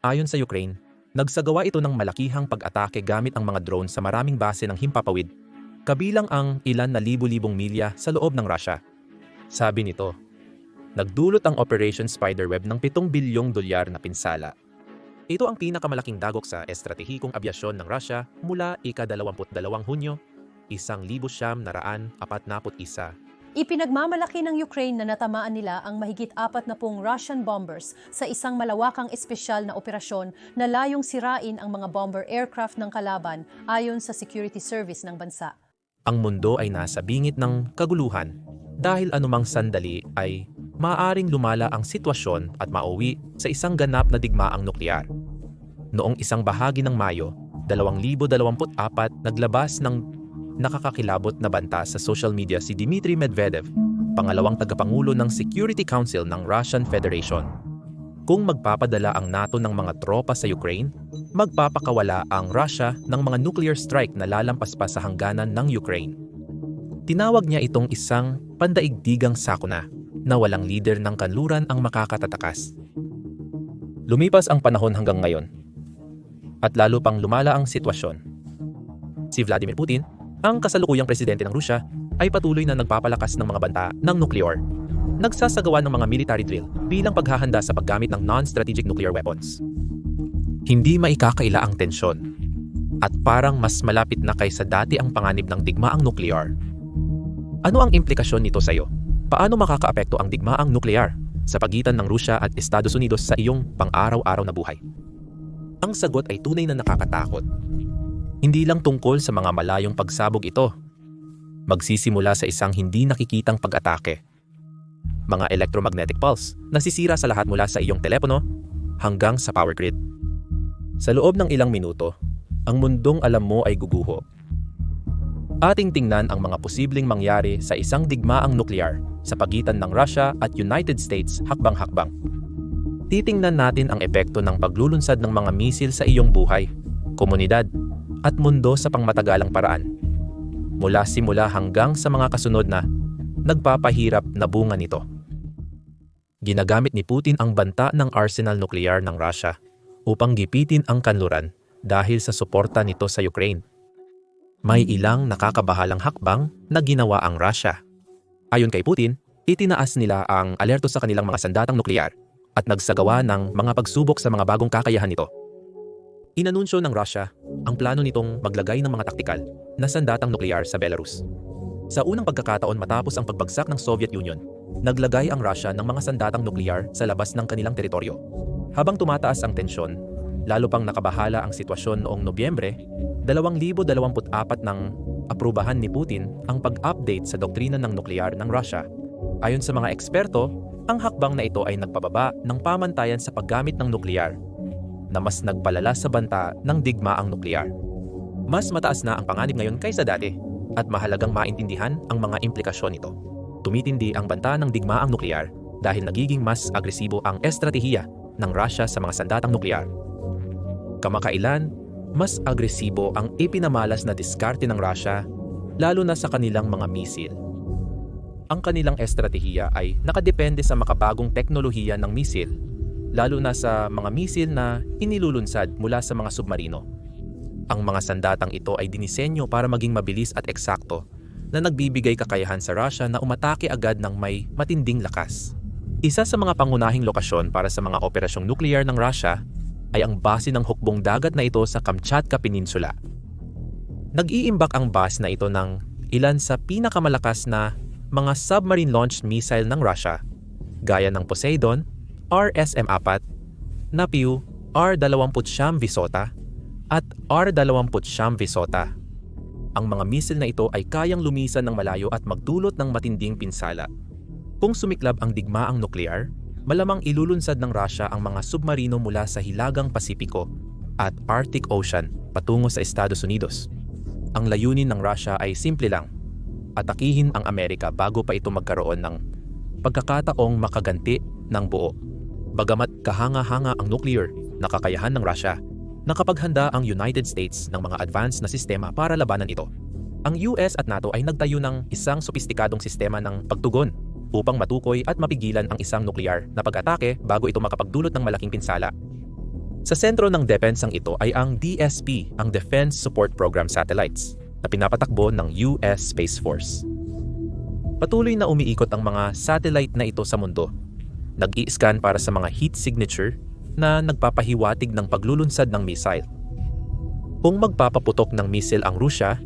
Ayon sa Ukraine, nagsagawa ito ng malakihang pag-atake gamit ang mga drone sa maraming base ng himpapawid, kabilang ang ilan na libu-libong milya sa loob ng Russia. Sabi nito, nagdulot ang Operation Spiderweb ng 7 bilyong dolyar na pinsala. Ito ang pinakamalaking dagok sa estratehikong abyasyon ng Russia mula ika-22 Hunyo, 1941. Ipinagmamalaki ng Ukraine na natamaan nila ang mahigit 40 Russian bombers sa isang malawakang espesyal na operasyon na layong sirain ang mga bomber aircraft ng kalaban ayon sa security service ng bansa. Ang mundo ay nasa bingit ng kaguluhan dahil anumang sandali ay maaaring lumala ang sitwasyon at mauwi sa isang ganap na digmaang nuklear. Noong isang bahagi ng Mayo, 2024, naglabas ng nakakakilabot na banta sa social media si Dmitry Medvedev, pangalawang tagapangulo ng Security Council ng Russian Federation. Kung magpapadala ang NATO ng mga tropa sa Ukraine, magpapakawala ang Russia ng mga nuclear strike na lalampas pa sa hangganan ng Ukraine. Tinawag niya itong isang pandaigdigang sakuna na walang leader ng kanluran ang makakatatakas. Lumipas ang panahon hanggang ngayon, at lalo pang lumala ang sitwasyon. Si Vladimir Putin, ang kasalukuyang presidente ng Rusya, ay patuloy na nagpapalakas ng mga banta ng nuclear. Nagsasagawa ng mga military drill bilang paghahanda sa paggamit ng non-strategic nuclear weapons. Hindi maikakaila ang tensyon at parang mas malapit na kaysa dati ang panganib ng digmaang nuclear. Ano ang implikasyon nito sa iyo? Paano makakaapekto ang digmaang nuclear sa pagitan ng Rusya at Estados Unidos sa iyong pang-araw-araw na buhay? Ang sagot ay tunay na nakakatakot. Hindi lang tungkol sa mga malayong pagsabog ito. Magsisimula sa isang hindi nakikitang pag-atake. Mga electromagnetic pulse na sisira sa lahat mula sa iyong telepono hanggang sa power grid. Sa loob ng ilang minuto, ang mundong alam mo ay guguho. Ating tingnan ang mga posibleng mangyari sa isang digmaang nuklear sa pagitan ng Russia at United States hakbang-hakbang. Titingnan natin ang epekto ng paglulunsad ng mga misil sa iyong buhay, komunidad, at mundo sa pangmatagalang paraan. Mula simula hanggang sa mga kasunod na nagpapahirap na bunga nito. Ginagamit ni Putin ang banta ng arsenal nuklear ng Russia upang gipitin ang kanluran dahil sa suporta nito sa Ukraine. May ilang nakakabahalang hakbang na ginawa ang Russia. Ayon kay Putin, itinaas nila ang alerto sa kanilang mga sandatang nuklear at nagsagawa ng mga pagsubok sa mga bagong kakayahan nito. Inanunsyo ng Russia ang plano nitong maglagay ng mga taktikal na sandatang nuklear sa Belarus. Sa unang pagkakataon matapos ang pagbagsak ng Soviet Union, naglagay ang Russia ng mga sandatang nuklear sa labas ng kanilang teritoryo. Habang tumataas ang tensyon, lalo pang nakabahala ang sitwasyon noong Nobyembre, 2024 nang aprubahan ni Putin ang pag-update sa doktrina ng nuklear ng Russia. Ayon sa mga eksperto, ang hakbang na ito ay nagpababa ng pamantayan sa paggamit ng nuklear na mas nagpalala sa banta ng digmaang nuklear. Mas mataas na ang panganib ngayon kaysa dati at mahalagang maintindihan ang mga implikasyon nito. Tumitindi ang banta ng digmaang nuklear dahil nagiging mas agresibo ang estratehiya ng Russia sa mga sandatang nuklear. Kamakailan, mas agresibo ang ipinamalas na diskarte ng Russia lalo na sa kanilang mga misil. Ang kanilang estratehiya ay nakadepende sa makabagong teknolohiya ng misil, lalo na sa mga misil na inilulunsad mula sa mga submarino. Ang mga sandatang ito ay dinisenyo para maging mabilis at eksakto na nagbibigay kakayahan sa Russia na umatake agad ng may matinding lakas. Isa sa mga pangunahing lokasyon para sa mga operasyong nuklear ng Russia ay ang base ng hukbong dagat na ito sa Kamchatka Peninsula. Nag-iimbak ang base na ito ng ilan sa pinakamalakas na mga submarine-launched missile ng Russia, gaya ng Poseidon, RSM-4, Napiu, R-29 Vysota, at R-29 Vysota. Ang mga missile na ito ay kayang lumisan ng malayo at magdulot ng matinding pinsala. Kung sumiklab ang digmaang nuklear, malamang ilulunsad ng Russia ang mga submarino mula sa Hilagang Pasipiko at Arctic Ocean patungo sa Estados Unidos. Ang layunin ng Russia ay simple lang, atakihin ang Amerika bago pa ito magkaroon ng pagkakataong makaganti ng buo. Bagamat kahanga-hanga ang nuclear na kakayahan ng Russia, nakapaghanda ang United States ng mga advanced na sistema para labanan ito. Ang US at NATO ay nagtayo ng isang sopistikadong sistema ng pagtugon upang matukoy at mapigilan ang isang nuklear na pag-atake bago ito makapagdulot ng malaking pinsala. Sa sentro ng depensang ito ay ang DSP, ang Defense Support Program Satellites, na pinapatakbo ng US Space Force. Patuloy na umiikot ang mga satellite na ito sa mundo. Nag-i-scan para sa mga heat signature na nagpapahiwatig ng paglulunsad ng missile. Kung magpapaputok ng missile ang Rusya,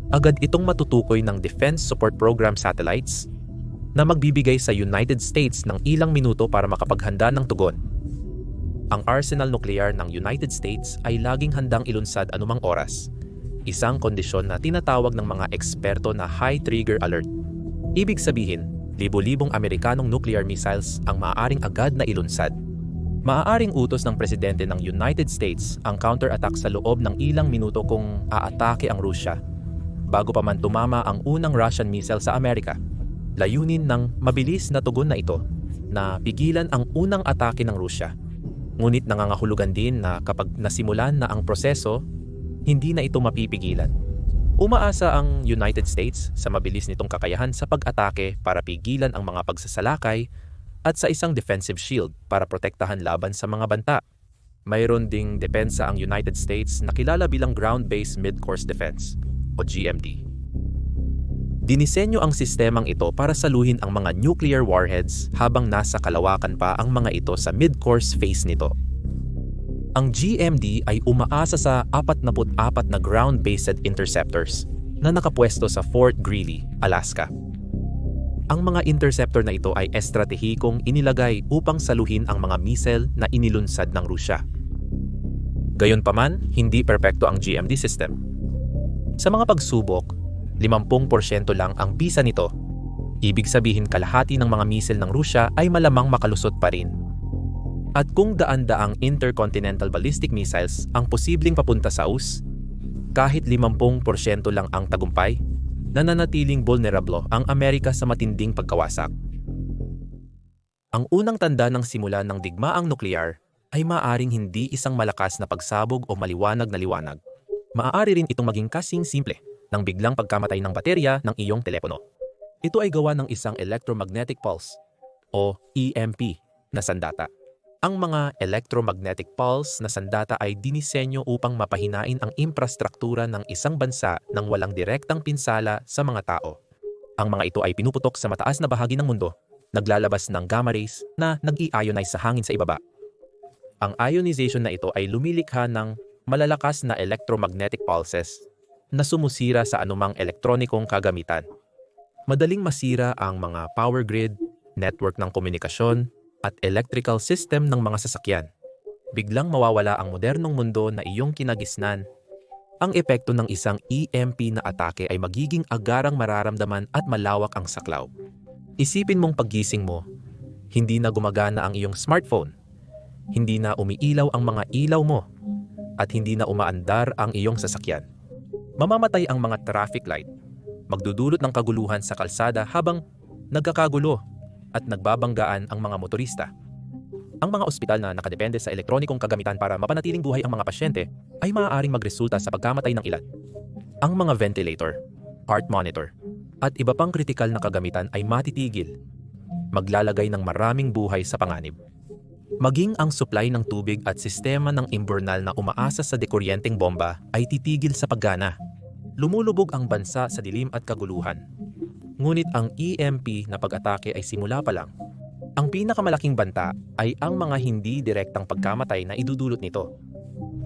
agad itong matutukoy ng Defense Support Program Satellites na magbibigay sa United States ng ilang minuto para makapaghanda ng tugon. Ang arsenal nuclear ng United States ay laging handang ilunsad anumang oras, isang kondisyon na tinatawag ng mga eksperto na high trigger alert. Ibig sabihin, libo-libong Amerikanong nuclear missiles ang maaaring agad na ilunsad. Maaaring utos ng presidente ng United States ang counterattack sa loob ng ilang minuto kung aatake ang Rusya, bago pa man tumama ang unang Russian missile sa Amerika. Layunin ng mabilis na tugon na ito na pigilan ang unang atake ng Rusya. Ngunit nangangahulugan din na kapag nasimulan na ang proseso, hindi na ito mapipigilan. Umaasa ang United States sa mabilis nitong kakayahan sa pag-atake para pigilan ang mga pagsasalakay at sa isang defensive shield para protektahan laban sa mga banta. Mayroon ding depensa ang United States na kilala bilang Ground-Based Mid-Course Defense o GMD. Dinisenyo ang sistemang ito para saluhin ang mga nuclear warheads habang nasa kalawakan pa ang mga ito sa mid-course phase nito. Ang GMD ay umaasa sa 44 na ground-based interceptors na nakapwesto sa Fort Greely, Alaska. Ang mga interceptor na ito ay estratehikong inilagay upang saluhin ang mga missile na inilunsad ng Rusya. Gayunpaman, hindi perpekto ang GMD system. Sa mga pagsubok, 50% lang ang bisa nito. Ibig sabihin kalahati ng mga missile ng Rusya ay malamang makalusot pa rin. At kung daan-daang intercontinental ballistic missiles ang posibleng papunta sa US, kahit 50% lang ang tagumpay, nananatiling vulnerable ang Amerika sa matinding pagkawasak. Ang unang tanda ng simula ng digmaang nuklear ay maaaring hindi isang malakas na pagsabog o maliwanag na liwanag. Maaari rin itong maging kasing simple ng biglang pagkamatay ng baterya ng iyong telepono. Ito ay gawa ng isang electromagnetic pulse o EMP na sandata. Ang mga electromagnetic pulse na sandata ay dinisenyo upang mapahinain ang infrastruktura ng isang bansa nang walang direktang pinsala sa mga tao. Ang mga ito ay pinuputok sa mataas na bahagi ng mundo, naglalabas ng gamma rays na nag-i-ionize sa hangin sa ibaba. Ang ionization na ito ay lumilikha ng malalakas na electromagnetic pulses na sumusira sa anumang elektronikong kagamitan. Madaling masira ang mga power grid, network ng komunikasyon, at electrical system ng mga sasakyan. Biglang mawawala ang modernong mundo na iyong kinagisnan. Ang epekto ng isang EMP na atake ay magiging agarang mararamdaman at malawak ang saklaw. Isipin mong paggising mo, hindi na gumagana ang iyong smartphone, hindi na umiilaw ang mga ilaw mo, at hindi na umaandar ang iyong sasakyan. Mamamatay ang mga traffic light, magdudulot ng kaguluhan sa kalsada habang nagkakagulo at nagbabanggaan ang mga motorista. Ang mga ospital na nakadepende sa elektronikong kagamitan para mapanatiling buhay ang mga pasyente ay maaaring magresulta sa pagkamatay ng ilan. Ang mga ventilator, heart monitor, at iba pang kritikal na kagamitan ay matitigil, maglalagay ng maraming buhay sa panganib. Maging ang supply ng tubig at sistema ng imburnal na umaasa sa dekuryenteng bomba ay titigil sa paggana. Lumulubog ang bansa sa dilim at kaguluhan. Ngunit ang EMP na pag-atake ay simula pa lang. Ang pinakamalaking banta ay ang mga hindi direktang pagkamatay na idudulot nito.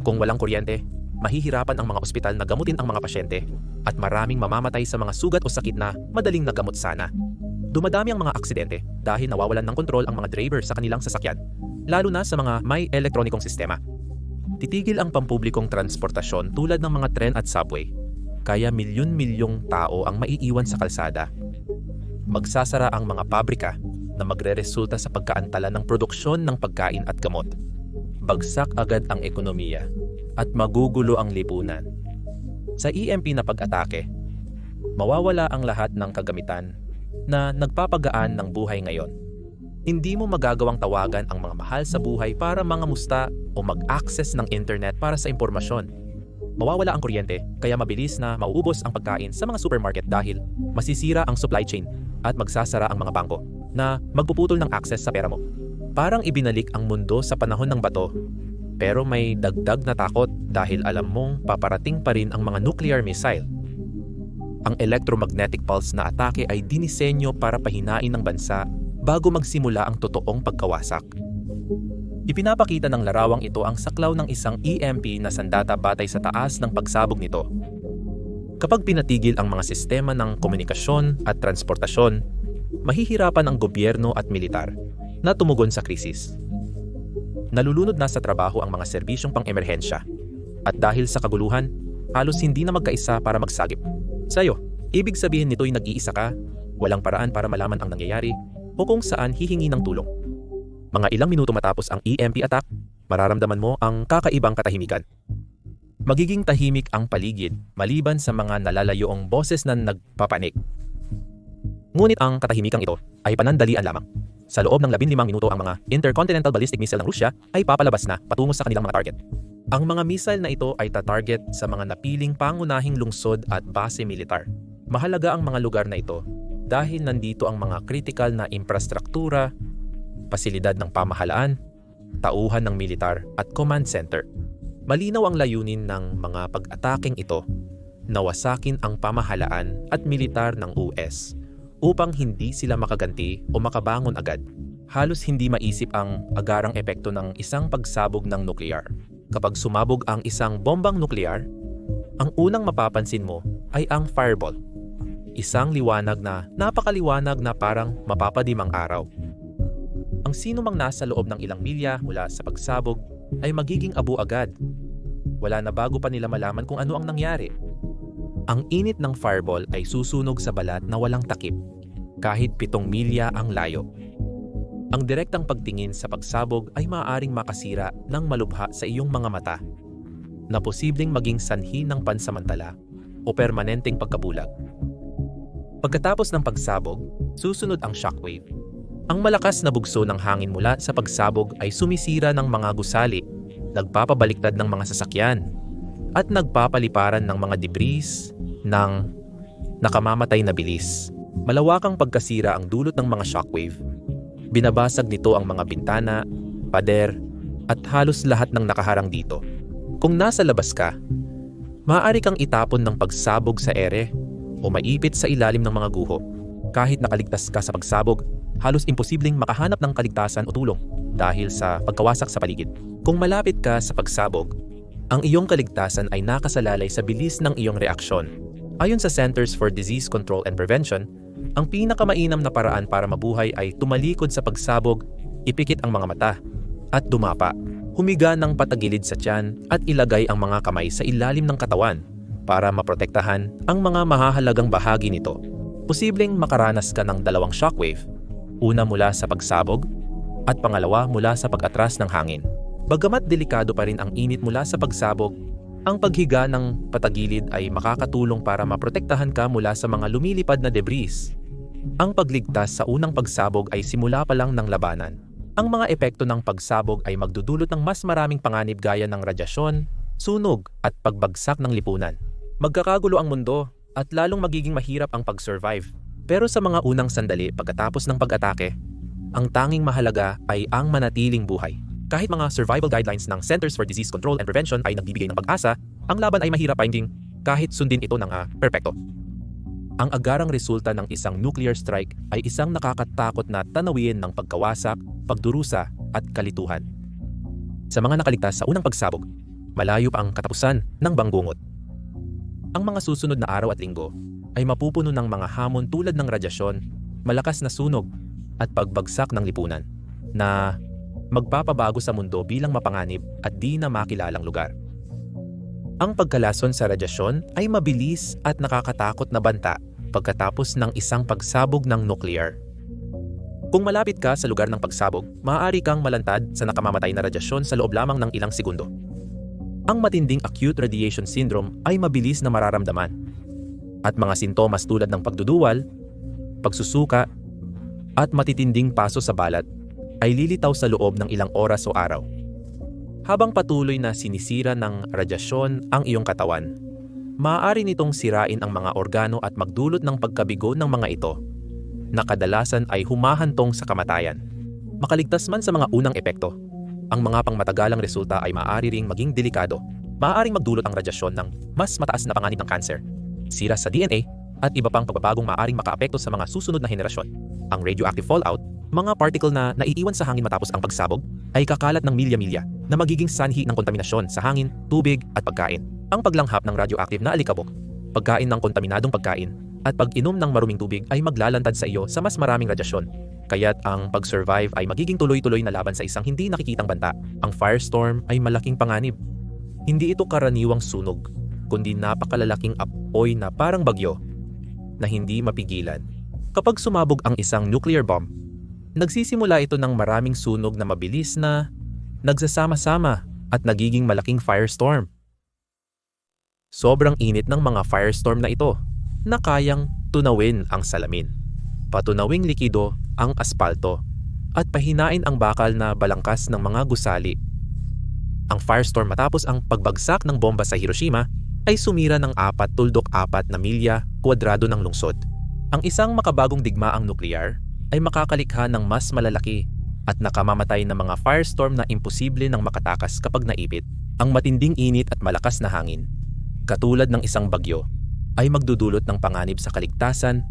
Kung walang kuryente, mahihirapan ang mga ospital na gamutin ang mga pasyente at maraming mamamatay sa mga sugat o sakit na madaling nagamot sana. Dumadami ang mga aksidente dahil nawawalan ng kontrol ang mga driver sa kanilang sasakyan, lalo na sa mga may elektronikong sistema. Titigil ang pampublikong transportasyon tulad ng mga tren at subway, kaya milyon-milyong tao ang maiiwan sa kalsada. Magsasara ang mga pabrika na magreresulta sa pagkaantala ng produksyon ng pagkain at gamot. Bagsak agad ang ekonomiya at magugulo ang lipunan. Sa EMP na pag-atake, mawawala ang lahat ng kagamitan na nagpapagaan ng buhay ngayon. Hindi mo magagawang tawagan ang mga mahal sa buhay para mangamusta o mag-access ng internet para sa impormasyon. Mawawala ang kuryente kaya mabilis na mauubos ang pagkain sa mga supermarket dahil masisira ang supply chain at magsasara ang mga bangko na magpuputol ng access sa pera mo. Parang ibinalik ang mundo sa panahon ng bato Pero may dagdag na takot dahil alam mong paparating pa rin ang mga nuclear missile. Ang electromagnetic pulse na atake ay dinisenyo para pahinain ng bansa bago magsimula ang totoong pagkawasak. Ipinapakita ng larawang ito ang saklaw ng isang EMP na sandata batay sa taas ng pagsabog nito. Kapag pinatigil ang mga sistema ng komunikasyon at transportasyon, mahihirapan ang gobyerno at militar na tumugon sa krisis. Nalulunod na sa trabaho ang mga serbisyong pang-emerhensya at dahil sa kaguluhan, halos hindi na magkaisa para magsagip. Sa'yo, ibig sabihin nito'y nag-iisa ka, walang paraan para malaman ang nangyayari o kung saan hihingi ng tulong. Mga ilang minuto matapos ang EMP attack, mararamdaman mo ang kakaibang katahimikan. Magiging tahimik ang paligid maliban sa mga nalalayoong boses na nagpapanik. Ngunit ang katahimikang ito ay panandalian lamang. Sa loob ng 15 minuto ang mga intercontinental ballistic missile ng Rusya ay papalabas na patungo sa kanilang mga target. Ang mga missile na ito ay tatarget sa mga napiling pangunahing lungsod at base militar. Mahalaga ang mga lugar na ito dahil nandito ang mga kritikal na infrastruktura, pasilidad ng pamahalaan, tauhan ng militar at command center. Malinaw ang layunin ng mga pag-ataking ito na wasakin ang pamahalaan at militar ng US upang hindi sila makaganti o makabangon agad. Halos hindi maisip ang agarang epekto ng isang pagsabog ng nuklear. Kapag sumabog ang isang bombang nuklear, ang unang mapapansin mo ay ang fireball. Isang liwanag na napakaliwanag na parang mapapadim ang araw. Ang sino mang nasa loob ng ilang milya mula sa pagsabog ay magiging abo agad. Wala na bago pa nila malaman kung ano ang nangyari. Ang init ng fireball ay susunog sa balat na walang takip, kahit 7 milya ang layo. Ang direktang pagtingin sa pagsabog ay maaaring makasira ng malubha sa iyong mga mata, na posibleng maging sanhi ng pansamantala o permanenteng pagkabulag. Pagkatapos ng pagsabog, susunod ang shockwave. Ang malakas na bugso ng hangin mula sa pagsabog ay sumisira ng mga gusali, nagpapabaliktad ng mga sasakyan, at nagpapaliparan ng mga debris ng nakamamatay na bilis. Malawakang pagkasira ang dulot ng mga shockwave. Binabasag nito ang mga bintana, pader, at halos lahat ng nakaharang dito. Kung nasa labas ka, maaari kang itapon ng pagsabog sa ere o maipit sa ilalim ng mga guho. Kahit nakaligtas ka sa pagsabog, halos imposibleng makahanap ng kaligtasan o tulong dahil sa pagkawasak sa paligid. Kung malapit ka sa pagsabog, ang iyong kaligtasan ay nakasalalay sa bilis ng iyong reaksyon. Ayon sa Centers for Disease Control and Prevention, ang pinakamainam na paraan para mabuhay ay tumalikod sa pagsabog, ipikit ang mga mata, at dumapa. Humiga ng patagilid sa tiyan at ilagay ang mga kamay sa ilalim ng katawan para maprotektahan ang mga mahahalagang bahagi nito. Posibleng makaranas ka ng 2 shockwave, una mula sa pagsabog at pangalawa mula sa pag-atras ng hangin. Bagamat delikado pa rin ang init mula sa pagsabog, ang paghiga ng patagilid ay makakatulong para maprotektahan ka mula sa mga lumilipad na debris. Ang pagligtas sa unang pagsabog ay simula pa lang ng labanan. Ang mga epekto ng pagsabog ay magdudulot ng mas maraming panganib gaya ng radyasyon, sunog at pagbagsak ng lipunan. Magkakagulo ang mundo at lalong magiging mahirap ang pag-survive. Pero sa mga unang sandali pagkatapos ng pag-atake, ang tanging mahalaga ay ang manatiling buhay. Kahit mga survival guidelines ng Centers for Disease Control and Prevention ay nagbibigay ng pag-asa, ang laban ay mahirap finding kahit sundin ito ng perpekto. Ang agarang resulta ng isang nuclear strike ay isang nakakatakot na tanawin ng pagkawasak, pagdurusa at kalituhan. Sa mga nakaligtas sa unang pagsabog, malayo pa ang katapusan ng banggungot. Ang mga susunod na araw at linggo ay mapupuno ng mga hamon tulad ng radyasyon, malakas na sunog at pagbagsak ng lipunan na magpapabago sa mundo bilang mapanganib at di na makilalang lugar. Ang pagkalason sa radyasyon ay mabilis at nakakatakot na banta pagkatapos ng isang pagsabog ng nuclear. Kung malapit ka sa lugar ng pagsabog, maaari kang malantad sa nakamamatay na radyasyon sa loob lamang ng ilang segundo. Ang matinding acute radiation syndrome ay mabilis na mararamdaman, at mga sintomas tulad ng pagduduwal, pagsusuka, at matitinding paso sa balat ay lilitaw sa loob ng ilang oras o araw. Habang patuloy na sinisira ng radyasyon ang iyong katawan, maaari nitong sirain ang mga organo at magdulot ng pagkabigo ng mga ito, na kadalasan ay humahantong sa kamatayan. Makaligtas man sa mga unang epekto, Ang mga pangmatagalang resulta ay maaari ring maging delikado. Maaaring magdulot ang radyasyon ng mas mataas na panganib ng kanser, sira sa DNA, at iba pang pagbabagong maaaring makaapekto sa mga susunod na henerasyon. Ang radioactive fallout, mga particle na naiiwan sa hangin matapos ang pagsabog, ay kakalat ng milya-milya na magiging sanhi ng kontaminasyon sa hangin, tubig at pagkain. Ang paglanghap ng radioactive na alikabok, pagkain ng kontaminadong pagkain, at pag-inom ng maruming tubig ay maglalantad sa iyo sa mas maraming radyasyon. Kaya't ang pag-survive ay magiging tuloy-tuloy na laban sa isang hindi nakikitang banta. Ang firestorm ay malaking panganib. Hindi ito karaniwang sunog, kundi napakalalaking apoy na parang bagyo na hindi mapigilan. Kapag sumabog ang isang nuclear bomb, nagsisimula ito ng maraming sunog na mabilis na nagsasama-sama at nagiging malaking firestorm. Sobrang init ng mga firestorm na ito na kayang tunawin ang salamin, patunawing likido ang aspalto, at pahinain ang bakal na balangkas ng mga gusali. Ang firestorm matapos ang pagbagsak ng bomba sa Hiroshima ay sumira ng 4.4 na milya kwadrado ng lungsod. Ang isang makabagong digmaang nuklear ay makakalikha ng mas malalaki at nakamamatay na mga firestorm na imposible nang makatakas kapag naipit. Ang matinding init at malakas na hangin, katulad ng isang bagyo, ay magdudulot ng panganib sa kaligtasan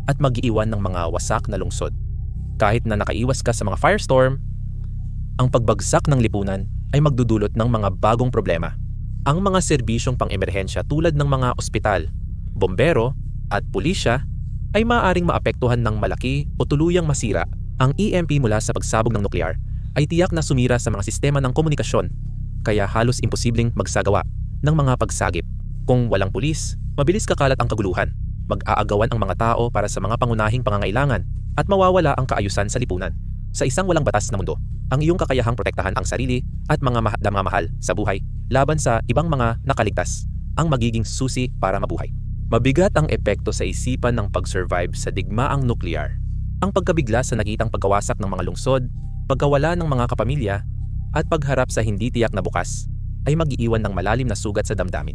at mag-iiwan ng mga wasak na lungsod. Kahit na nakaiwas ka sa mga firestorm, ang pagbagsak ng lipunan ay magdudulot ng mga bagong problema. Ang mga serbisyong pang-emerhensya tulad ng mga ospital, bombero at pulisya ay maaaring maapektuhan ng malaki o tuluyang masira. Ang EMP mula sa pagsabog ng nuklear ay tiyak na sumira sa mga sistema ng komunikasyon, kaya halos imposibleng magsagawa ng mga pagsagip. Kung walang pulis, mabilis kakalat ang kaguluhan, mag-aagawan ang mga tao para sa mga pangunahing pangangailangan at mawawala ang kaayusan sa lipunan. Sa isang walang batas na mundo, ang iyong kakayahang protektahan ang sarili at mga mahal sa buhay laban sa ibang mga nakaligtas ang magiging susi para mabuhay. Mabigat ang epekto sa isipan ng pag-survive sa digmaang nuklear. Ang pagkabigla sa nakitang pagkawasak ng mga lungsod, pagkawala ng mga kapamilya, at pagharap sa hindi tiyak na bukas ay mag-iiwan ng malalim na sugat sa damdamin.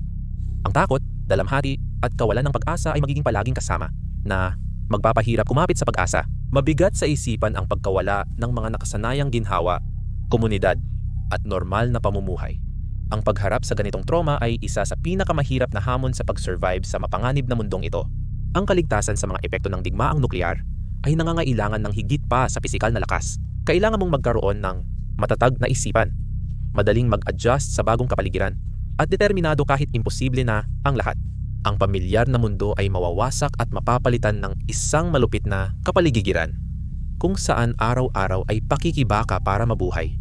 Ang takot, dalamhati, at kawalan ng pag-asa ay magiging palaging kasama na magpapahirap kumapit sa pag-asa. Mabigat sa isipan ang pagkawala ng mga nakasanayang ginhawa, komunidad, at normal na pamumuhay. Ang pagharap sa ganitong trauma ay isa sa pinakamahirap na hamon sa pag-survive sa mapanganib na mundong ito. Ang kaligtasan sa mga epekto ng digmaang nuklear ay nangangailangan ng higit pa sa pisikal na lakas. Kailangan mong magkaroon ng matatag na isipan, madaling mag-adjust sa bagong kapaligiran, at determinado kahit imposible na ang lahat. Ang pamilyar na mundo ay mawawasak at mapapalitan ng isang malupit na kapaligiran, kung saan araw-araw ay pakikibaka para mabuhay.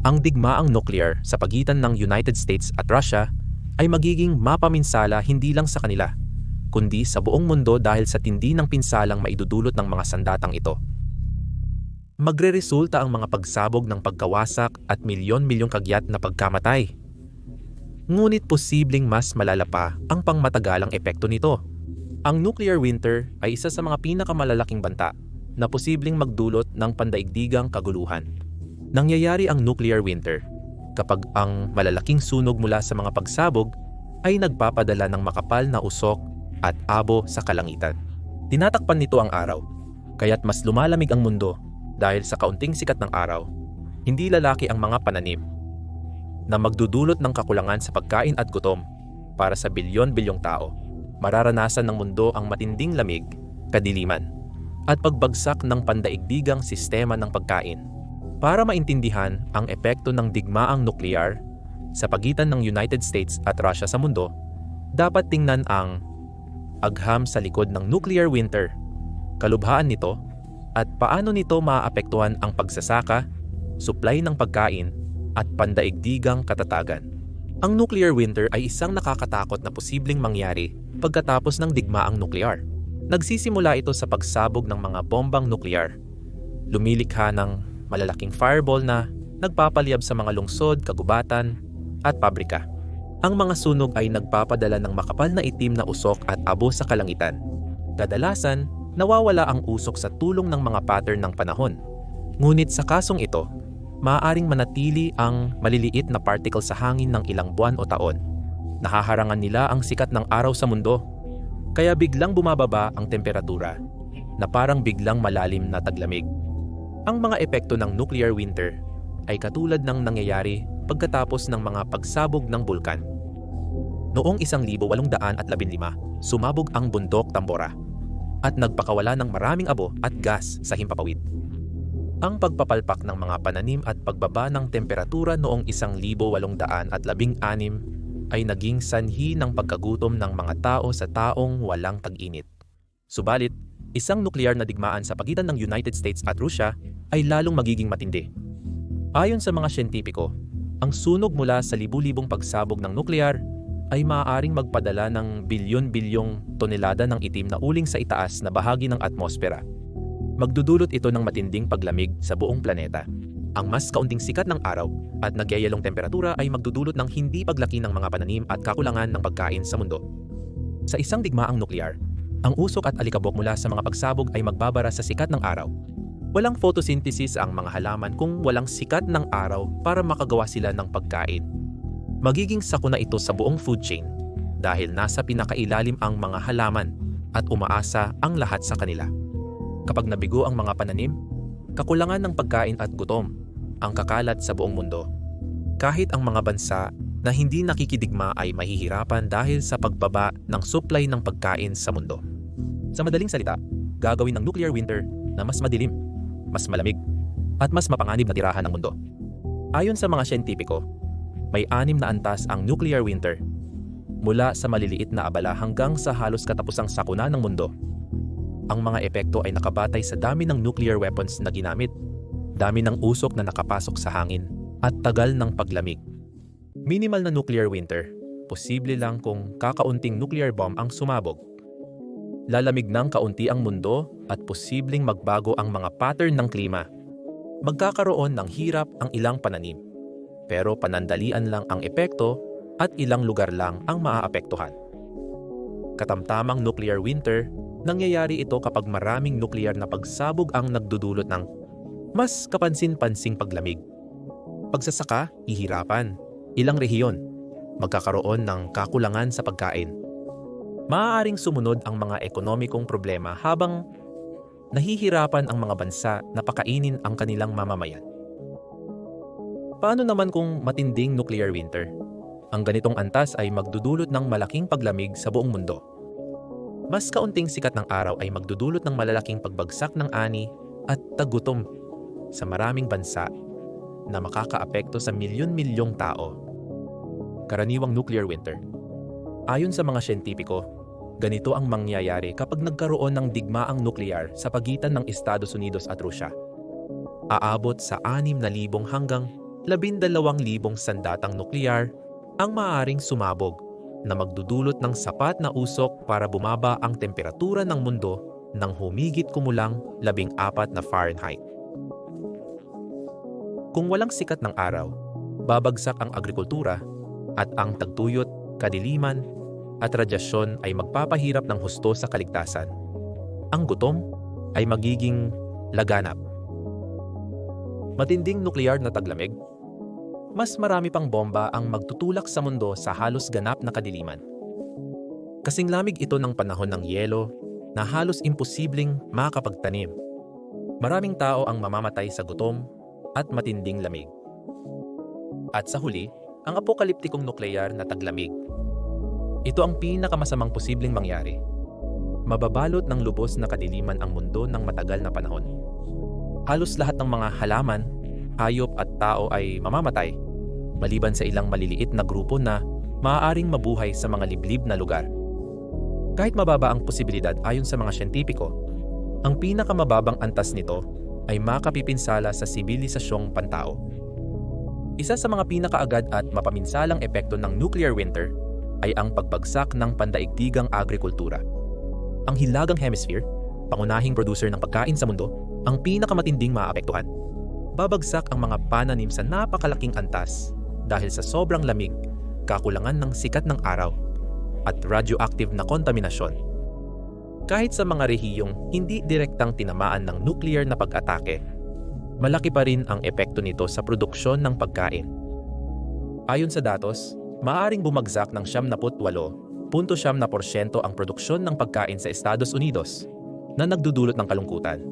Ang digmaang nuclear sa pagitan ng United States at Russia ay magiging mapaminsala hindi lang sa kanila, kundi sa buong mundo dahil sa tindi ng pinsalang maidudulot ng mga sandatang ito. Magreresulta ang mga pagsabog ng pagkawasak at milyon-milyong kagyat na pagkamatay. Ngunit posibleng mas malala pa ang pangmatagalang epekto nito. Ang nuclear winter ay isa sa mga pinakamalalaking banta na posibleng magdulot ng pandaigdigang kaguluhan. Nangyayari ang nuclear winter kapag ang malalaking sunog mula sa mga pagsabog ay nagpapadala ng makapal na usok at abo sa kalangitan. Tinatakpan nito ang araw, kaya't mas lumalamig ang mundo dahil sa kaunting sikat ng araw. Hindi lalaki ang mga pananim na magdudulot ng kakulangan sa pagkain at gutom para sa bilyon-bilyong tao. Mararanasan ng mundo ang matinding lamig, kadiliman, at pagbagsak ng pandaigdigang sistema ng pagkain. Para maintindihan ang epekto ng digmaang nuklear sa pagitan ng United States at Russia sa mundo, dapat tingnan ang agham sa likod ng nuclear winter, kalubhaan nito, at paano nito maaapektuhan ang pagsasaka, supply ng pagkain, at pandaigdigang katatagan. Ang nuclear winter ay isang nakakatakot na posibleng mangyari pagkatapos ng digmaang nuklear. Nagsisimula ito sa pagsabog ng mga bombang nuklear. Lumilikha ng malalaking fireball na nagpapaliyab sa mga lungsod, kagubatan, at pabrika. Ang mga sunog ay nagpapadala ng makapal na itim na usok at abo sa kalangitan. Kadalasan, nawawala ang usok sa tulong ng mga pattern ng panahon. Ngunit sa kasong ito, maaaring manatili ang maliliit na particle sa hangin ng ilang buwan o taon. Nahaharangan nila ang sikat ng araw sa mundo, kaya biglang bumababa ang temperatura na parang biglang malalim na taglamig. Ang mga epekto ng nuclear winter ay katulad ng nangyayari pagkatapos ng mga pagsabog ng bulkan. Noong 1815, sumabog ang bundok Tambora at nagpakawala ng maraming abo at gas sa himpapawid. Ang pagpapalpak ng mga pananim at pagbaba ng temperatura noong 1816 ay naging sanhi ng pagkagutom ng mga tao sa taong walang tag-init. Subalit, isang nuklear na digmaan sa pagitan ng United States at Russia ay lalong magiging matindi. Ayon sa mga siyentipiko, ang sunog mula sa libu-libong pagsabog ng nuklear ay maaaring magpadala ng bilyon-bilyong tonelada ng itim na uling sa itaas na bahagi ng atmosfera. Magdudulot ito ng matinding paglamig sa buong planeta. Ang mas kaunting sikat ng araw at nagyayalong temperatura ay magdudulot ng hindi paglaki ng mga pananim at kakulangan ng pagkain sa mundo. Sa isang digmaang nuklear, ang usok at alikabok mula sa mga pagsabog ay magbabara sa sikat ng araw. Walang photosynthesis ang mga halaman kung walang sikat ng araw para makagawa sila ng pagkain. Magiging sakuna ito sa buong food chain dahil nasa pinakailalim ang mga halaman at umaasa ang lahat sa kanila. Kapag nabigo ang mga pananim, kakulangan ng pagkain at gutom ang kakalat sa buong mundo. Kahit ang mga bansa na hindi nakikidigma ay mahihirapan dahil sa pagbaba ng supply ng pagkain sa mundo. Sa madaling salita, gagawin ng nuclear winter na mas madilim, mas malamig, at mas mapanganib na tirahan ng mundo. Ayon sa mga siyentipiko, may 6 na antas ang nuclear winter, mula sa maliliit na abala hanggang sa halos katapusang sakuna ng mundo. Ang mga epekto ay nakabatay sa dami ng nuclear weapons na ginamit, dami ng usok na nakapasok sa hangin, at tagal ng paglamig. Minimal na nuclear winter, posible lang kung kakaunting nuclear bomb ang sumabog. Lalamig ng kaunti ang mundo at posibleng magbago ang mga pattern ng klima. Magkakaroon ng hirap ang ilang pananim, pero panandalian lang ang epekto at ilang lugar lang ang maaapektuhan. Katamtamang nuclear winter, nangyayari ito kapag maraming nuclear na pagsabog ang nagdudulot ng mas kapansin-pansing paglamig. Pagsasaka, hihirapan. Ilang rehiyon, magkakaroon ng kakulangan sa pagkain. Maaaring sumunod ang mga ekonomikong problema habang nahihirapan ang mga bansa na pakainin ang kanilang mamamayan. Paano naman kung matinding nuclear winter? Ang ganitong antas ay magdudulot ng malaking paglamig sa buong mundo. Mas kaunting sikat ng araw ay magdudulot ng malalaking pagbagsak ng ani at tagutom sa maraming bansa na makakaapekto sa milyon-milyong tao. Karaniwang nuclear winter. Ayon sa mga siyentipiko, ganito ang mangyayari kapag nagkaroon ng digmaang nuklear sa pagitan ng Estados Unidos at Russia. Aabot sa 6,000 hanggang 12,000 sandatang nuklear ang maaaring sumabog na magdudulot ng sapat na usok para bumaba ang temperatura ng mundo ng humigit kumulang 14 na Fahrenheit. Kung walang sikat ng araw, babagsak ang agrikultura at ang tagtuyot, kadiliman at radyasyon ay magpapahirap ng husto sa kaligtasan. Ang gutom ay magiging laganap. Matinding nuklear na taglamig, mas marami pang bomba ang magtutulak sa mundo sa halos ganap na kadiliman. Kasing lamig ito ng panahon ng yelo na halos imposibleng makapagtanim. Maraming tao ang mamamatay sa gutom at matinding lamig. At sa huli, ang apokaliptikong nuklear na taglamig. Ito ang pinakamasamang posibleng mangyari. Mababalot ng lubos na kadiliman ang mundo ng matagal na panahon. Halos lahat ng mga halaman, hayop at tao ay mamamatay, maliban sa ilang maliliit na grupo na maaaring mabuhay sa mga liblib na lugar. Kahit mababa ang posibilidad ayon sa mga siyentipiko, ang pinakamababang antas nito ay makapipinsala sa sibilisasyong pantao. Isa sa mga pinakaagad at mapaminsalang epekto ng nuclear winter ay ang pagbagsak ng pandaigdigang agrikultura. Ang hilagang hemisphere, pangunahing producer ng pagkain sa mundo, ang pinakamatinding maapektuhan. Babagsak ang mga pananim sa napakalaking antas dahil sa sobrang lamig, kakulangan ng sikat ng araw, at radioactive na kontaminasyon. Kahit sa mga rehiyong hindi direktang tinamaan ng nuclear na pag-atake, malaki pa rin ang epekto nito sa produksyon ng pagkain. Ayon sa datos, maaaring bumagsak ng 78.7% ang produksyon ng pagkain sa Estados Unidos na nagdudulot ng kalungkutan.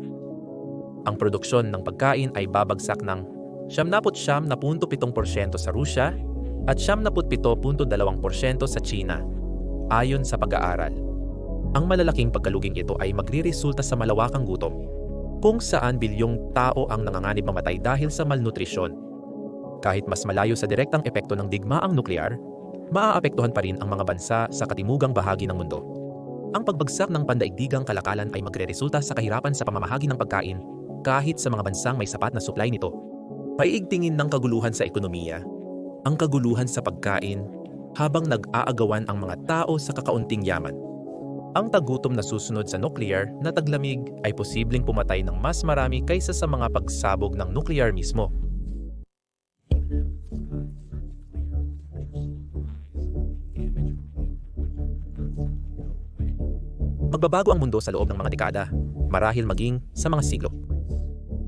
Ang produksyon ng pagkain ay babagsak ng 79.7% sa Rusya at 77.2% sa China, ayon sa pag-aaral. Ang malalaking pagkaluging ito ay magriresulta sa malawakang gutom, kung saan bilyong tao ang nanganganib mamatay dahil sa malnutrisyon. Kahit mas malayo sa direktang epekto ng digmaang nuklear, maaapektuhan pa rin ang mga bansa sa katimugang bahagi ng mundo. Ang pagbagsak ng pandaigdigang kalakalan ay magreresulta sa kahirapan sa pamamahagi ng pagkain kahit sa mga bansang may sapat na supply nito. Paiigtingin ng kaguluhan sa ekonomiya, ang kaguluhan sa pagkain habang nag-aagawan ang mga tao sa kakaunting yaman. Ang tagutom na susunod sa nuclear na taglamig ay posibleng pumatay ng mas marami kaysa sa mga pagsabog ng nuclear mismo. Magbabago ang mundo sa loob ng mga dekada, marahil maging sa mga siglo.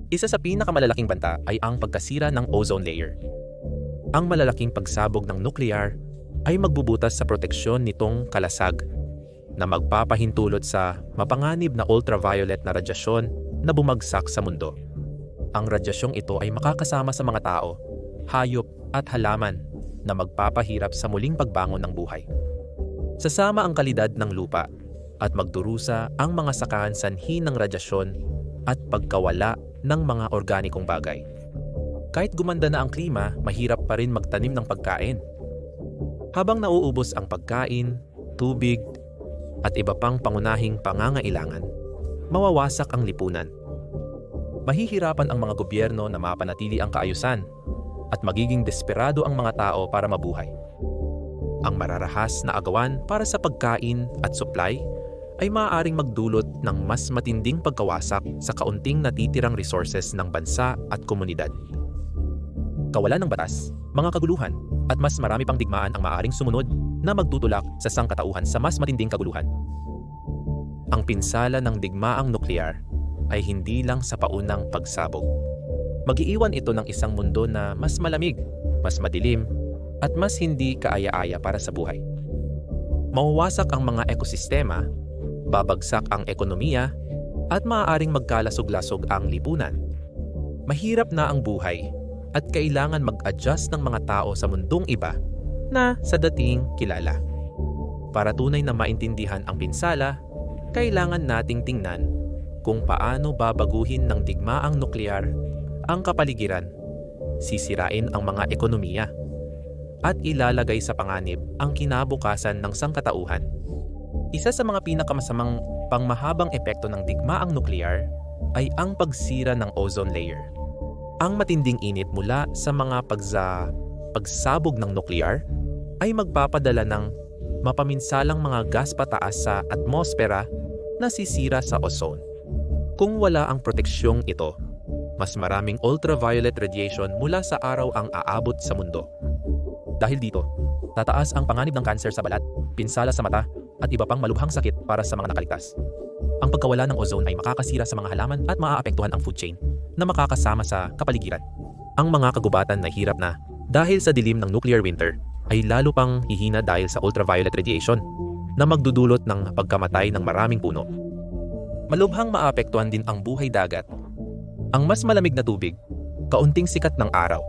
Isa sa pinakamalalaking banta ay ang pagkasira ng ozone layer. Ang malalaking pagsabog ng nuclear ay magbubutas sa proteksyon nitong kalasag na magpapahintulot sa mapanganib na ultraviolet na radyasyon na bumagsak sa mundo. Ang radyasyong ito ay makakasama sa mga tao, hayop at halaman na magpapahirap sa muling pagbangon ng buhay. Sasama ang kalidad ng lupa at magdurusa ang mga sakahan sanhi ng radyasyon at pagkawala ng mga organikong bagay. Kahit gumanda na ang klima, mahirap pa rin magtanim ng pagkain. Habang nauubos ang pagkain, tubig, at iba pang pangunahing pangangailangan, mawawasak ang lipunan. Mahihirapan ang mga gobyerno na mapanatili ang kaayusan at magiging desperado ang mga tao para mabuhay. Ang mararahas na agawan para sa pagkain at supply ay maaaring magdulot ng mas matinding pagkawasak sa kaunting natitirang resources ng bansa at komunidad. Kawalan ng batas, mga kaguluhan, at mas marami pang digmaan ang maaaring sumunod na magtutulak sa sangkatauhan sa mas matinding kaguluhan. Ang pinsala ng digmaang nuklear ay hindi lang sa paunang pagsabog. Mag-iiwan ito ng isang mundo na mas malamig, mas madilim, at mas hindi kaaya-aya para sa buhay. Mawawasak ang mga ekosistema, babagsak ang ekonomiya, at maaaring magkalasog-lasog ang lipunan. Mahirap na ang buhay at kailangan mag-adjust ng mga tao sa mundong iba na sa dating kilala. Para tunay na maintindihan ang pinsala, kailangan nating tingnan kung paano babaguhin ng digmaang nuklear ang kapaligiran, sisirain ang mga ekonomiya, at ilalagay sa panganib ang kinabukasan ng sangkatauhan. Isa sa mga pinakamasamang pangmahabang epekto ng digmaang nuklear ay ang pagsira ng ozone layer. Ang matinding init mula sa mga pagsabog ng nuklear ay magpapadala ng mapaminsalang mga gas pataas sa atmosfera na sisira sa ozone. Kung wala ang proteksyong ito, mas maraming ultraviolet radiation mula sa araw ang aabot sa mundo. Dahil dito, tataas ang panganib ng kanser sa balat, pinsala sa mata, at iba pang malubhang sakit para sa mga nakaligtas. Ang pagkawala ng ozone ay makakasira sa mga halaman at maaapektuhan ang food chain na makakasama sa kapaligiran. Ang mga kagubatan na hirap na dahil sa dilim ng nuclear winter ay lalo pang hihina dahil sa ultraviolet radiation na magdudulot ng pagkamatay ng maraming puno. Malubhang maapektuhan din ang buhay dagat. Ang mas malamig na tubig, kaunting sikat ng araw,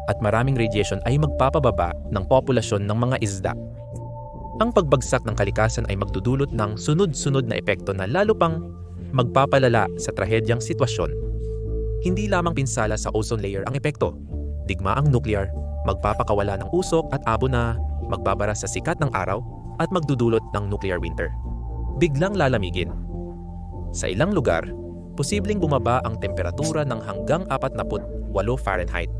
at maraming radiation ay magpapababa ng populasyon ng mga isda. Ang pagbagsak ng kalikasan ay magdudulot ng sunod-sunod na epekto na lalo pang magpapalala sa trahedyang sitwasyon. Hindi lamang pinsala sa ozone layer ang epekto. Digmaang nuclear, magpapakawala ng usok at abo na magbabara sa sikat ng araw at magdudulot ng nuclear winter. Biglang lalamigin. Sa ilang lugar, posibleng bumaba ang temperatura ng hanggang 48 Fahrenheit.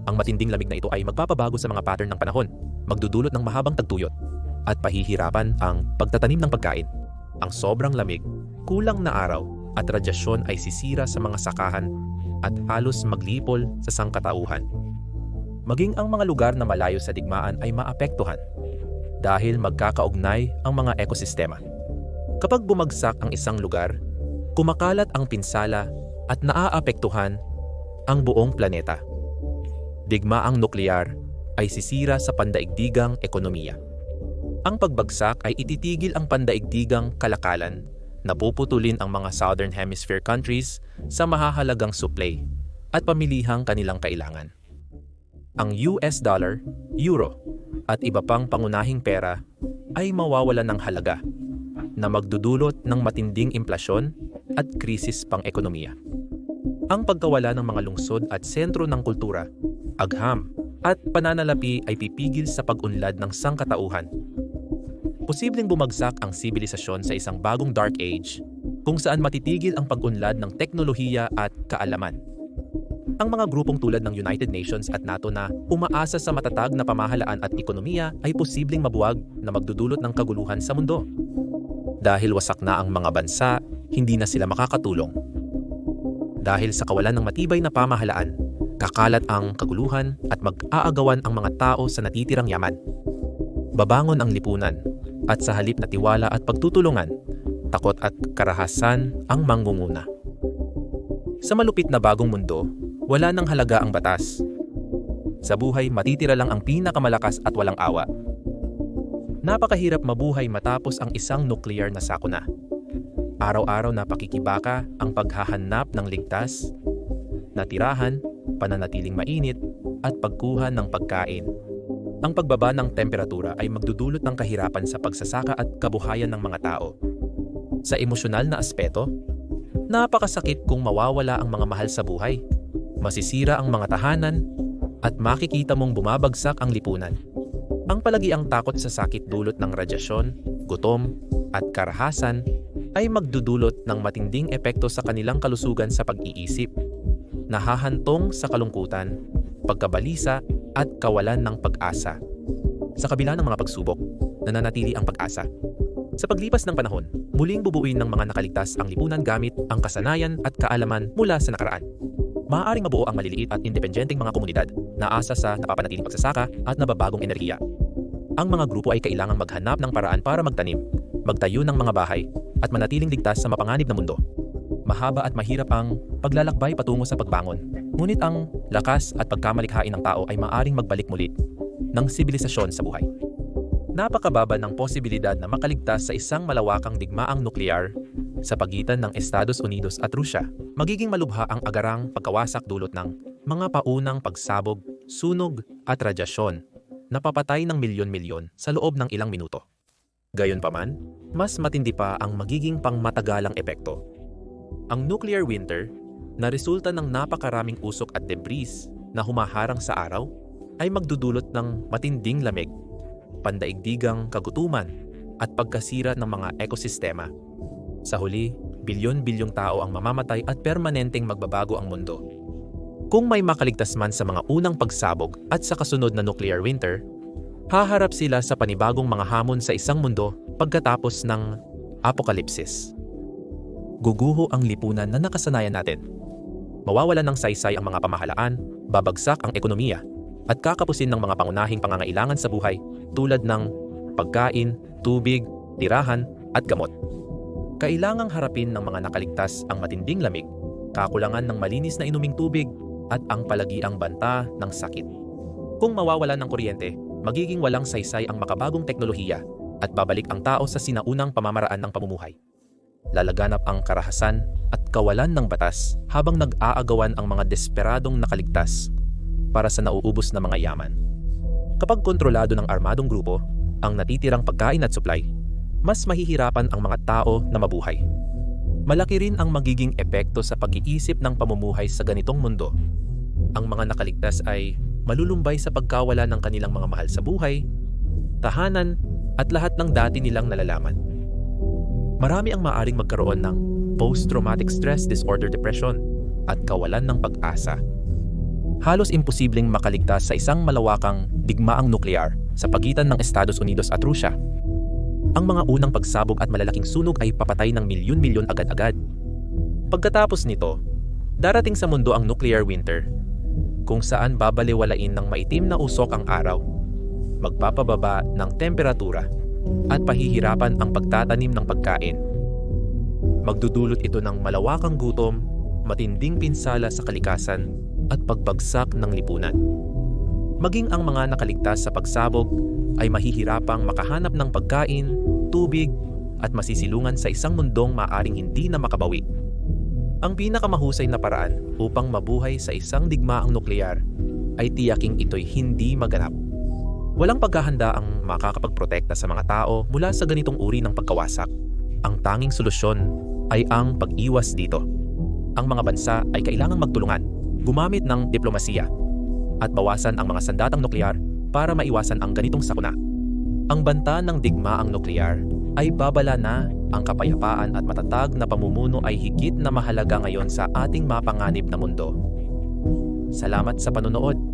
Ang matinding lamig na ito ay magpapabago sa mga pattern ng panahon, magdudulot ng mahabang tagtuyot, at pahihirapan ang pagtatanim ng pagkain. Ang sobrang lamig, kulang na araw, at radyasyon ay sisira sa mga sakahan at halos maglipol sa sangkatauhan. Maging ang mga lugar na malayo sa digmaan ay maapektuhan dahil magkakaugnay ang mga ekosistema. Kapag bumagsak ang isang lugar, kumakalat ang pinsala at naaapektuhan ang buong planeta. Digmaang nuklear ay sisira sa pandaigdigang ekonomiya. Ang pagbagsak ay ititigil ang pandaigdigang kalakalan, napuputulin ang mga Southern Hemisphere countries sa mahahalagang supply, at pamilihang kanilang kailangan. Ang US dollar, euro, at iba pang pangunahing pera ay mawawalan ng halaga na magdudulot ng matinding inflasyon at krisis pang-ekonomiya. Ang pagkawala ng mga lungsod at sentro ng kultura, agham, at pananalapi ay pipigil sa pag-unlad ng sangkatauhan. Posibleng bumagsak ang sibilisasyon sa isang bagong dark age kung saan matitigil ang pag-unlad ng teknolohiya at kaalaman. Ang mga grupong tulad ng United Nations at NATO na umaasa sa matatag na pamahalaan at ekonomiya ay posibleng mabuwag na magdudulot ng kaguluhan sa mundo. Dahil wasak na ang mga bansa, hindi na sila makakatulong. Dahil sa kawalan ng matibay na pamahalaan, kakalat ang kaguluhan at mag-aagawan ang mga tao sa natitirang yaman. Babangon ang lipunan at sa halip na tiwala at pagtutulungan, takot at karahasan ang mangunguna. Sa malupit na bagong mundo, wala nang halaga ang batas. Sa buhay, matitira lang ang pinakamalakas at walang awa. Napakahirap mabuhay matapos ang isang nuclear na sakuna. Araw-araw na pakikibaka ang paghahanap ng ligtas, natirahan, pananatiling mainit, at pagkuha ng pagkain. Ang pagbaba ng temperatura ay magdudulot ng kahirapan sa pagsasaka at kabuhayan ng mga tao. Sa emosyonal na aspeto, napakasakit kung mawawala ang mga mahal sa buhay. Masisira ang mga tahanan at makikita mong bumabagsak ang lipunan. Ang palagiang takot sa sakit dulot ng radyasyon, gutom, at karahasan ay magdudulot ng matinding epekto sa kanilang kalusugan sa pag-iisip, nahahantong sa kalungkutan, pagkabalisa, at kawalan ng pag-asa. Sa kabila ng mga pagsubok, nananatili ang pag-asa. Sa paglipas ng panahon, muling bubuin ng mga nakaligtas ang lipunan gamit ang kasanayan at kaalaman mula sa nakaraan. Maaaring mabuo ang maliliit at independenteng mga komunidad na asa sa napapanatiling pagsasaka at nababagong enerhiya. Ang mga grupo ay kailangang maghanap ng paraan para magtanim, magtayo ng mga bahay, at manatiling ligtas sa mapanganib na mundo. Mahaba at mahirap ang paglalakbay patungo sa pagbangon, ngunit ang lakas at pagkamalikhain ng tao ay maaaring magbalik muli ng sibilisasyon sa buhay. Napakababa ng posibilidad na makaligtas sa isang malawakang digmaang nuklear sa pagitan ng Estados Unidos at Rusya. Magiging malubha ang agarang pagkawasak dulot ng mga paunang pagsabog, sunog at radyasyon na papatay ng milyon-milyon sa loob ng ilang minuto. Gayunpaman, mas matindi pa ang magiging pangmatagalang epekto. Ang nuclear winter, na resulta ng napakaraming usok at debris na humaharang sa araw, ay magdudulot ng matinding lamig, pandaigdigang kagutuman at pagkasira ng mga ekosistema. Sa huli, bilyon-bilyong tao ang mamamatay at permanenteng magbabago ang mundo. Kung may makaligtas man sa mga unang pagsabog at sa kasunod na nuclear winter, haharap sila sa panibagong mga hamon sa isang mundo pagkatapos ng apokalipsis. Guguho ang lipunan na nakasanayan natin. Mawawalan ng saysay ang mga pamahalaan, babagsak ang ekonomiya, at kakapusin ng mga pangunahing pangangailangan sa buhay tulad ng pagkain, tubig, tirahan, at gamot. Kailangang harapin ng mga nakaligtas ang matinding lamig, kakulangan ng malinis na inuming tubig, at ang palagiang banta ng sakit. Kung mawawalan ng kuryente, magiging walang saysay ang makabagong teknolohiya at babalik ang tao sa sinaunang pamamaraan ng pamumuhay. Lalaganap ang karahasan at kawalan ng batas habang nag-aagawan ang mga desperadong nakaligtas para sa nauubos na mga yaman. Kapag kontrolado ng armadong grupo ang natitirang pagkain at supply, mas mahihirapan ang mga tao na mabuhay. Malaki rin ang magiging epekto sa pag-iisip ng pamumuhay sa ganitong mundo. Ang mga nakaligtas ay malulumbay sa pagkawala ng kanilang mga mahal sa buhay, tahanan, at lahat ng dati nilang nalalaman. Marami ang maaaring magkaroon ng post-traumatic stress disorder depression at kawalan ng pag-asa. Halos imposibleng makaligtas sa isang malawakang digmaang nuklear sa pagitan ng Estados Unidos at Rusya. Ang mga unang pagsabog at malalaking sunog ay papatay ng milyon-milyon agad-agad. Pagkatapos nito, darating sa mundo ang nuclear winter, kung saan babaliwalain ng maitim na usok ang araw, magpapababa ng temperatura, at pahihirapan ang pagtatanim ng pagkain. Magdudulot ito ng malawakang gutom, matinding pinsala sa kalikasan, at pagbagsak ng lipunan. Maging ang mga nakaligtas sa pagsabog ay mahihirapang makahanap ng pagkain, tubig, at masisilungan sa isang mundong maaaring hindi na makabawi. Ang pinakamahusay na paraan upang mabuhay sa isang digmaang nuklear ay tiyaking ito'y hindi maganap. Walang paghahanda ang makakapagprotekta sa mga tao mula sa ganitong uri ng pagkawasak. Ang tanging solusyon ay ang pag-iwas dito. Ang mga bansa ay kailangang magtulungan, gumamit ng diplomasiya, at bawasan ang mga sandatang nuklear para maiwasan ang ganitong sakuna. Ang banta ng digmaang nuklear ay babala na. Ang kapayapaan at matatag na pamumuno ay higit na mahalaga ngayon sa ating mapanganib na mundo. Salamat sa panonood.